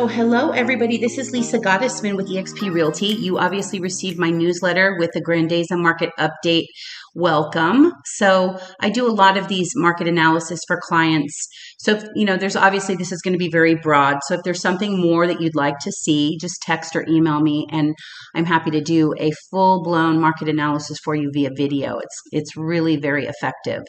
So hello everybody, this is Lisa Gottesman with eXp Realty. You obviously received my newsletter with the Grandezza market update. Welcome. So I do a lot of these market analysis for clients. So if, there's obviously this is going to be very broad. So if there's something more that you'd like to see, just text or email me and I'm happy to do a full-blown market analysis for you via video. It's really very effective.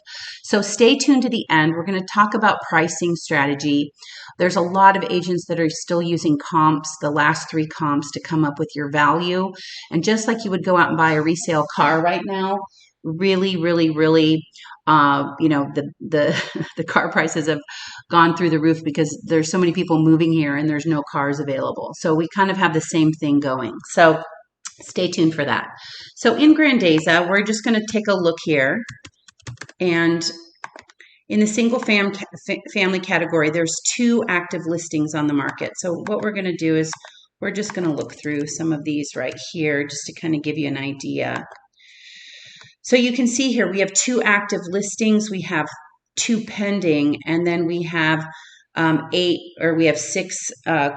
So stay tuned to the end. We're going to talk about pricing strategy. There's a lot of agents that are still using comps, the last three comps, to come up with your value. And just like you would go out and buy a resale car right now, really, the car prices have gone through the roof because there's so many people moving here and there's no cars available. So we kind of have the same thing going. So stay tuned for that. So in Grandezza, we're just going to take a look here. And in the single family category, there's 2 active listings on the market. So what we're going to do is we're just going to look through some of these right here just to kind of give you an idea. So you can see here we have 2 active listings, we have 2 pending, and then we have 6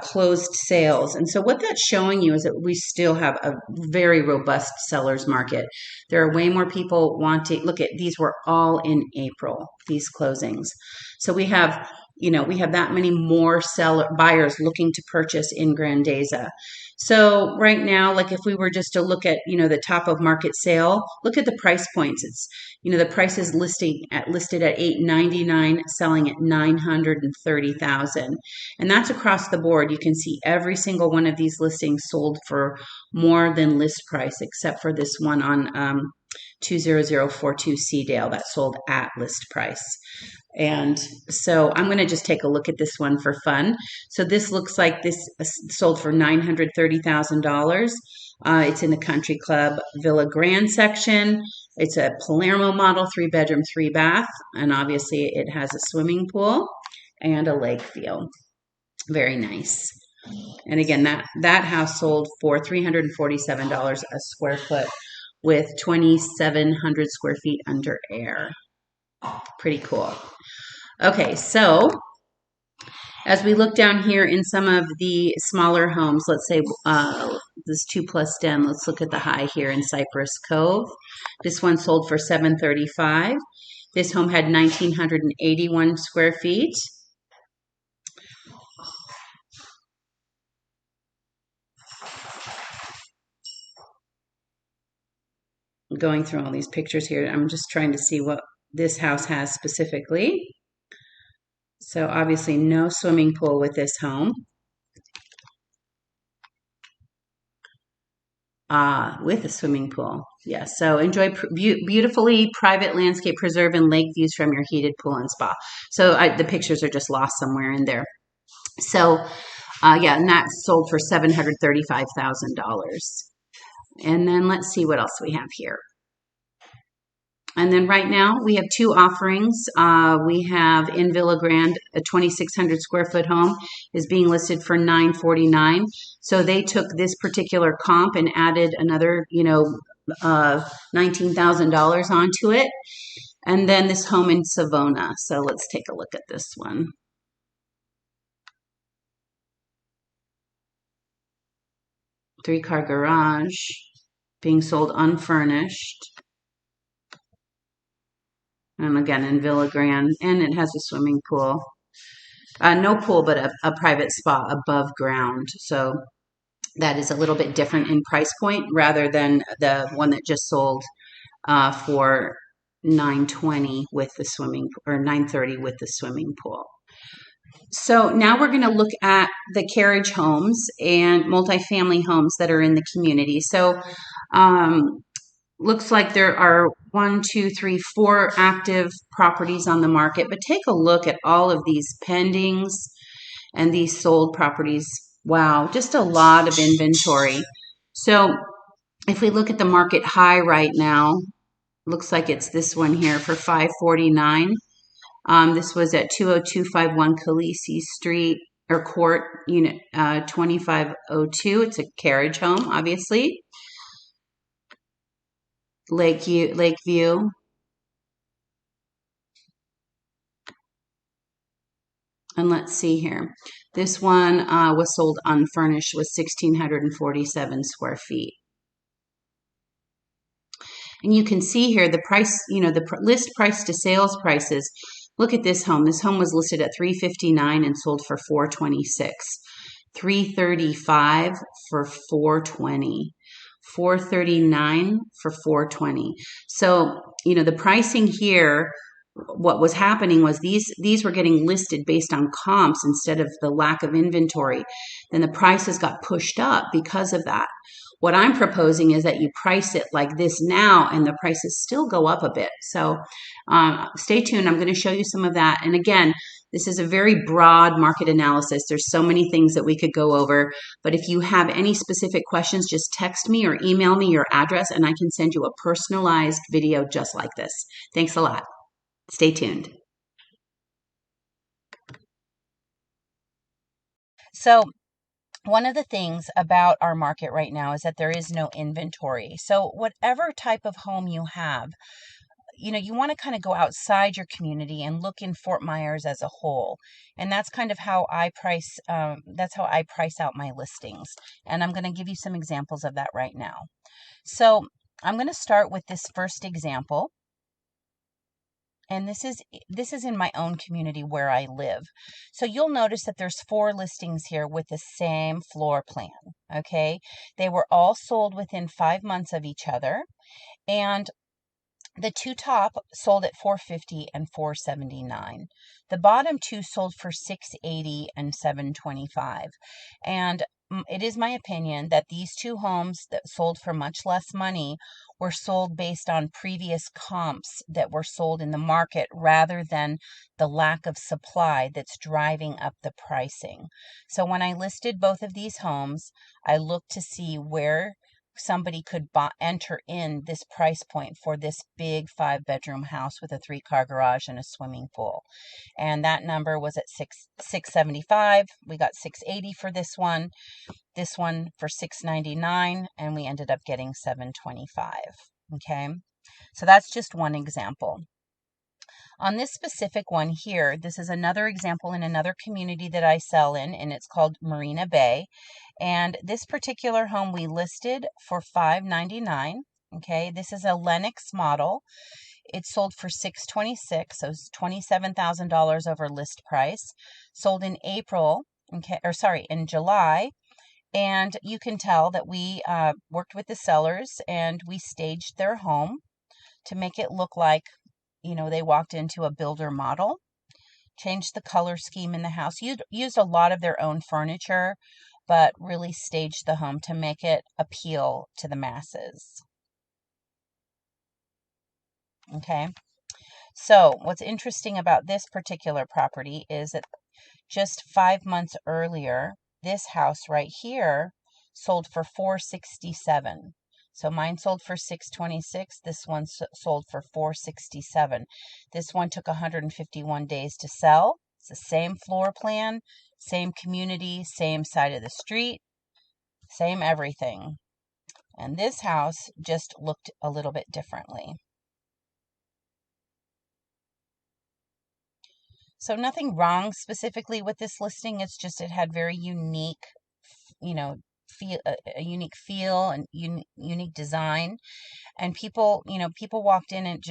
closed sales. And so what that's showing you is that we still have a very robust seller's market. There are way more people wanting, look at these were all in April, these closings. So we have that many more buyers looking to purchase in Grandezza. So right now, like if we were just to look at, the top of market sale, look at the price points. It's, the price is listed at $899, selling at $930,000. And that's across the board. You can see every single one of these listings sold for more than list price, except for this one on 20042 Seedale that sold at list price. And so I'm going to just take a look at this one for fun. So this looks like this sold for $930,000. It's in the Country Club Villa Grand section. It's a Palermo model, 3-bedroom, 3-bath, and obviously it has a swimming pool and a lake view. Very nice. And again, that house sold for $347 a square foot with 2,700 square feet under air. Pretty cool. Okay, so as we look down here in some of the smaller homes, let's say this 2+ den, let's look at the high here in Cypress Cove. This one sold for $735,000. This home had 1,981 square feet. Going through all these pictures here, I'm just trying to see what this house has specifically. So obviously no swimming pool with this home. With a swimming pool. Yes, so enjoy beautifully private landscape preserve and lake views from your heated pool and spa. So the pictures are just lost somewhere in there. So and that sold for $735,000. And then let's see what else we have here. And then right now we have 2 offerings. We have in Villa Grand, a 2,600 square foot home is being listed for $949,000. So they took this particular comp and added another, $19,000 onto it. And then this home in Savona. So let's take a look at this one. Three-car garage being sold unfurnished. And again, in Villa Grand, and it has a swimming pool. No pool, but a private spa above ground. So that is a little bit different in price point rather than the one that just sold for $920 with the swimming, or $930 with the swimming pool. So now we're going to look at the carriage homes and multifamily homes that are in the community. So looks like there are 4 active properties on the market, but take a look at all of these pendings and these sold properties. Wow, just a lot of inventory. So if we look at the market high right now, looks like it's this one here for $549. This was at 20251 Khaleesi Street or Court, unit 2502. It's a carriage home, obviously. Lake view. And let's see here. This one was sold unfurnished with 1,647 square feet. And you can see here the price, the list price to sales prices. Look at this home. This home was listed at $359 and sold for $426. $335 for $420. $439 for $420. So, the pricing here, what was happening was these were getting listed based on comps instead of the lack of inventory. Then the prices got pushed up because of that. What I'm proposing is that you price it like this now, and the prices still go up a bit. So stay tuned. I'm going to show you some of that. And again, this is a very broad market analysis. There's so many things that we could go over. But if you have any specific questions, just text me or email me your address, and I can send you a personalized video just like this. Thanks a lot. Stay tuned. So one of the things about our market right now is that there is no inventory. So whatever type of home you have, you want to kind of go outside your community and look in Fort Myers as a whole. And that's kind of how I price, that's how I price out my listings. And I'm going to give you some examples of that right now. So I'm going to start with this first example. And this is in my own community where I live. So you'll notice that there's 4 listings here with the same floor plan. Okay. They were all sold within 5 months of each other. And the 2 top sold at $450 and $479. The bottom 2 sold for $680 and $725. And it is my opinion that these 2 homes that sold for much less money were sold based on previous comps that were sold in the market rather than the lack of supply that's driving up the pricing. So when I listed both of these homes, I looked to see where somebody could enter in this price point for this big 5-bedroom house with a 3-car garage and a swimming pool. And that number was at $675. We got $680 for this one for $699, and we ended up getting $725. Okay, so that's just one example. On this specific one here, this is another example in another community that I sell in, and it's called Marina Bay. And this particular home we listed for $599. Okay, this is a Lennox model. It sold for $626, so it's $27,000 over list price. Sold in April, in July. And you can tell that we worked with the sellers and we staged their home to make it look like, they walked into a builder model, changed the color scheme in the house, used a lot of their own furniture, but really staged the home to make it appeal to the masses. Okay. So what's interesting about this particular property is that just 5 months earlier, this house right here sold for $467. So mine sold for $626. This one sold for $467. This one took 151 days to sell. It's the same floor plan, same community, same side of the street, same everything. And this house just looked a little bit differently. So nothing wrong specifically with this listing. It's just it had very unique, a unique feel and unique design. And people walked in and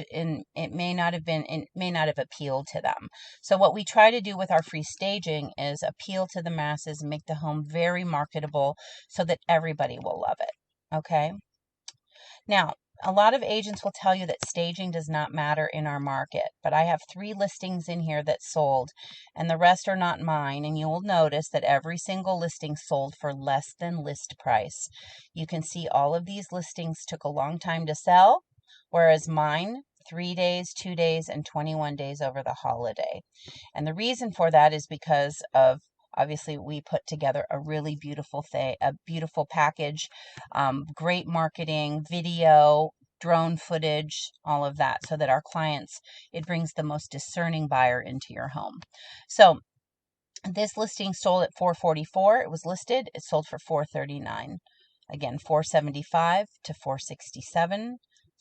it may not have appealed to them. So what we try to do with our free staging is appeal to the masses, make the home very marketable so that everybody will love it. Okay. Now, a lot of agents will tell you that staging does not matter in our market, but I have 3 listings in here that sold, and the rest are not mine, and you will notice that every single listing sold for less than list price. You can see all of these listings took a long time to sell, whereas mine, 3 days, 2 days, and 21 days over the holiday. And the reason for that is because of obviously, we put together a really beautiful beautiful package, great marketing, video, drone footage, all of that, so that our clients, it brings the most discerning buyer into your home. So this listing sold at $444. It was listed. It sold for $439. Again, $475 to $467,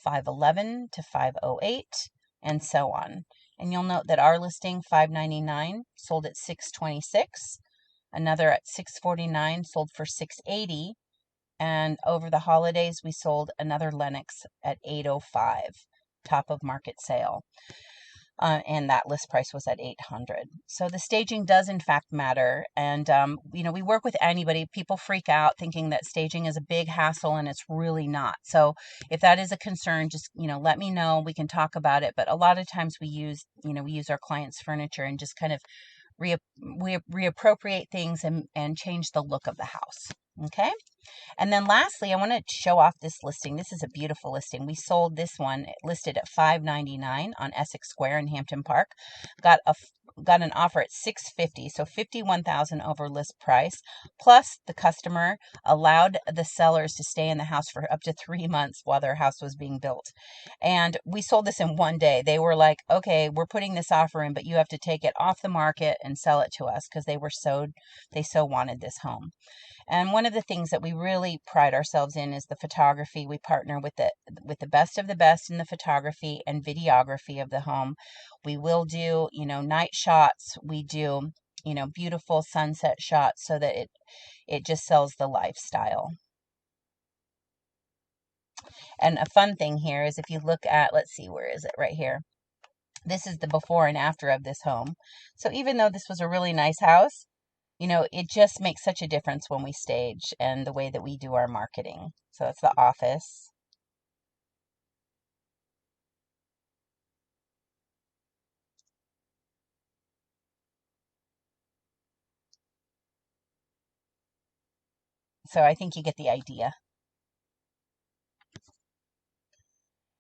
$511 to $508, and so on. And you'll note that our listing, $599, sold at $626. Another at $649, sold for $680. And over the holidays, we sold another Lennox at $805, top of market sale. And that list price was at $800. So the staging does in fact matter. And, we work with anybody. People freak out thinking that staging is a big hassle, and it's really not. So if that is a concern, just, let me know. We can talk about it. But a lot of times we use our clients' furniture and just kind of reappropriate things and change the look of the house. Okay. And then lastly, I want to show off this listing. This is a beautiful listing. We sold this one listed at $599 on Essex Square in Hampton Park. Got an offer at $650, so $51,000 over list price. Plus, the customer allowed the sellers to stay in the house for up to 3 months while their house was being built. And we sold this in one day. They were like, "Okay, we're putting this offer in, but you have to take it off the market and sell it to us," because they so wanted this home. And one of the things that we really pride ourselves in is the photography. We partner with the best of the best in the photography and videography of the home. We will do, night shots. We do, beautiful sunset shots so that it just sells the lifestyle. And a fun thing here is if you look at, let's see, where is it? Right here. This is the before and after of this home. So even though this was a really nice house, it just makes such a difference when we stage and the way that we do our marketing. So that's the office. So I think you get the idea.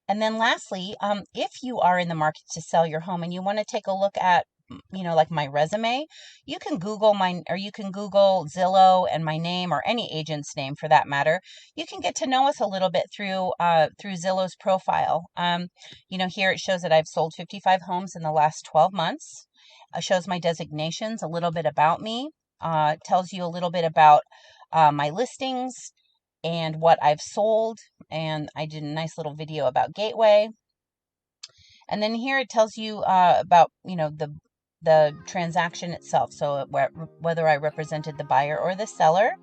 And then lastly, if you are in the market to sell your home and you want to take a look at, like my resume, you can Google Zillow and my name, or any agent's name for that matter. You can get to know us a little bit through Zillow's profile. Here it shows that I've sold 55 homes in the last 12 months. It shows my designations, a little bit about me, tells you a little bit about my listings and what I've sold. And I did a nice little video about Gateway. And then here it tells you about, the transaction itself. So whether I represented the buyer or the seller.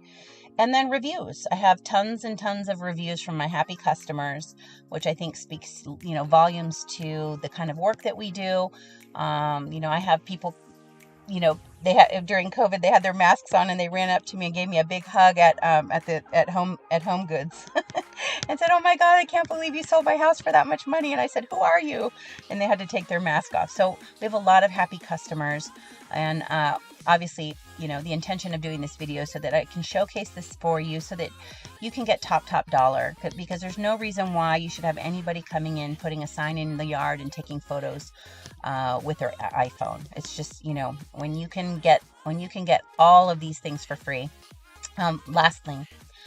And then reviews. I have tons and tons of reviews from my happy customers, which I think speaks, volumes to the kind of work that we do. I have people, during COVID, they had their masks on and they ran up to me and gave me a big hug at Home Goods and said, "Oh my God, I can't believe you sold my house for that much money." And I said, "Who are you?" And they had to take their mask off. So we have a lot of happy customers, and obviously, the intention of doing this video so that I can showcase this for you so that you can get top dollar, because there's no reason why you should have anybody coming in, putting a sign in the yard and taking photos with their iPhone. It's just, when you can get all of these things for free. Last thing,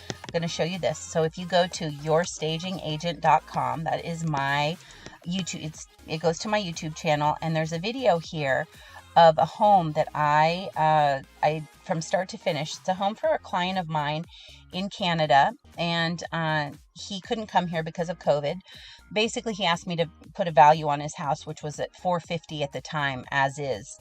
I'm going to show you this. So if you go to yourstagingagent.com, that is my YouTube, it goes to my YouTube channel, and there's a video here of a home that I from start to finish. It's a home for a client of mine in Canada, and he couldn't come here because of COVID. Basically, he asked me to put a value on his house, which was at $450 at the time, as is.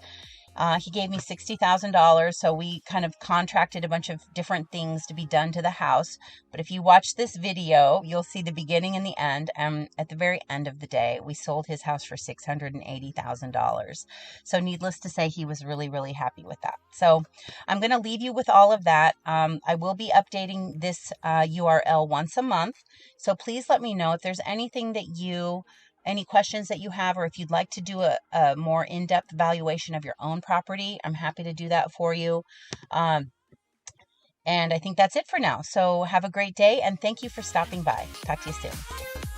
He gave me $60,000, so we kind of contracted a bunch of different things to be done to the house. But if you watch this video, you'll see the beginning and the end. And at the very end of the day, we sold his house for $680,000. So needless to say, he was really, really happy with that. So I'm going to leave you with all of that. I will be updating this URL once a month. So please let me know if there's anything that any questions that you have, or if you'd like to do a more in-depth evaluation of your own property. I'm happy to do that for you. And I think that's it for now. So have a great day, and thank you for stopping by. Talk to you soon.